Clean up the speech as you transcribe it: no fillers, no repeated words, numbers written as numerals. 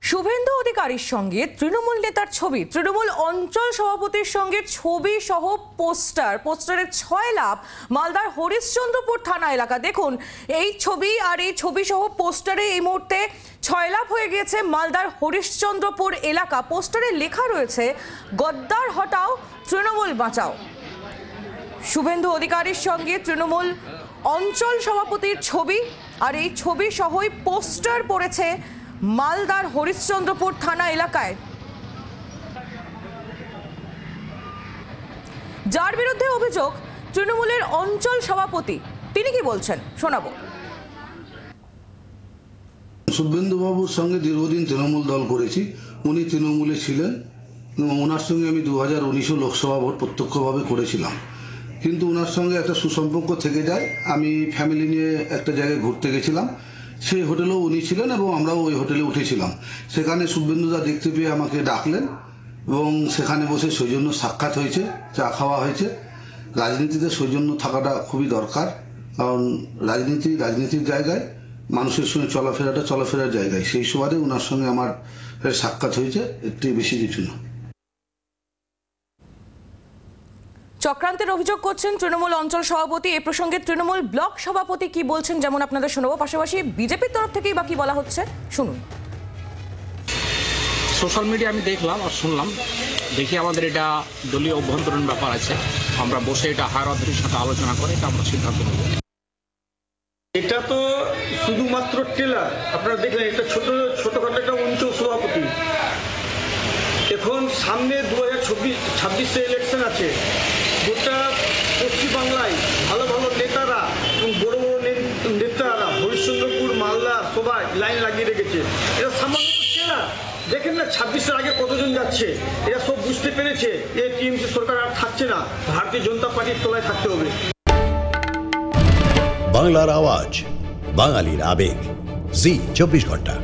শুভেন্দু অধিকারীর সঙ্গে তৃণমূল নেতার ছবি, তৃণমূল অঞ্চল সভাপতির সঙ্গে ছবি সহ পোস্টারের 6 লাভ মালদার হরিশ্চন্দ্রপুর থানা এলাকা। দেখুন এই ছবি আর এই ছবি সহ পোস্টারে এই মুহূর্তে 6 লাভ হয়ে গেছে মালদার হরিশ্চন্দ্রপুর এলাকা। পোস্টারে লেখা রয়েছে গদ্দার হটাও তৃণমূল বাঁচাও। শুভেন্দু অধিকারীর সঙ্গে তৃণমূল অঞ্চল সভাপতির ছবি আর এই ছবি সহই পোস্টার পড়েছে মালদার হরিশ্চন্দ্রপুর থানা এলাকায়। যার বিরুদ্ধে অভিযোগ তৃণমূলের অঞ্চল সভাপতি, তিনি কি বলছেন শোনাবো। শুভেন্দু বাবুর সঙ্গে দীর্ঘদিন তৃণমূল দল করেছি, উনি তৃণমূলে ছিলেন এবং ওনার সঙ্গে আমি 2019 লোকসভা ভোট প্রত্যক্ষভাবে করেছিলাম, কিন্তু ওনার সঙ্গে একটা সুসম্পর্ক থেকে যায়। আমি ফ্যামিলি নিয়ে একটা জায়গায় ঘুরতে গেছিলাম, সেই হোটেলেও উনি ছিলেন এবং আমরাও ওই হোটেলে উঠেছিলাম। সেখানে শুভেন্দুদা দেখতে পেয়ে আমাকে ডাকলেন এবং সেখানে বসে সৌজন্য সাক্ষাৎ হয়েছে, চা খাওয়া হয়েছে। রাজনীতিতে সৌজন্য থাকাটা খুবই দরকার, কারণ রাজনীতির জায়গায় মানুষের সঙ্গে চলাফেরার জায়গায়। সেই সুবাদে ওনার সঙ্গে আমার সাক্ষাৎ হয়েছে, একটু বেশি কিছু না। চক্রান্তের অভিযোগ করছেন তৃণমূল অঞ্চল সভাপতি। এ প্রসঙ্গে তৃণমূল ব্লক সভাপতি কি বলছেন যেমন আপনাদের শোনাবো, পাশাপাশি বিজেপির তরফ থেকেই বা কি বলা হচ্ছে শুনুন। সোশ্যাল মিডিয়া আমি দেখলাম আর শুনলাম, দেখি আমাদের এটা দলীয় অভ্যন্তরীণ ব্যাপার আছে, আমরা বসে এটা হায়ার অথরিটির সাথে আলোচনা করে এটা আমরা সিদ্ধান্ত নেব। এটা তো শুধুমাত্র ট্রেলার, আপনারা দেখলেন এটা ছোটখাটো একটা অঞ্চল সভাপতি। এখন সামনে 2026 ইলেকশন আছে, গোটা পশ্চিমবাংলায় ভালো ভালো নেতারা এবং বড় বড় নেতারা হরিশ্চন্দ্রপুর মালদা সবাই লাইন লাগিয়ে রেখেছে। এটা সামান্য ট্রেলার, দেখেন না 26-এর আগে কতজন যাচ্ছে। এরা সব বুঝতে পেরেছে এই টিএমসি সরকার আর থাকছে না, ভারতীয় জনতা পার্টির তলায় থাকতে হবে। বাংলার আওয়াজ, বাঙালির আবেগ, জি 24 ঘন্টা।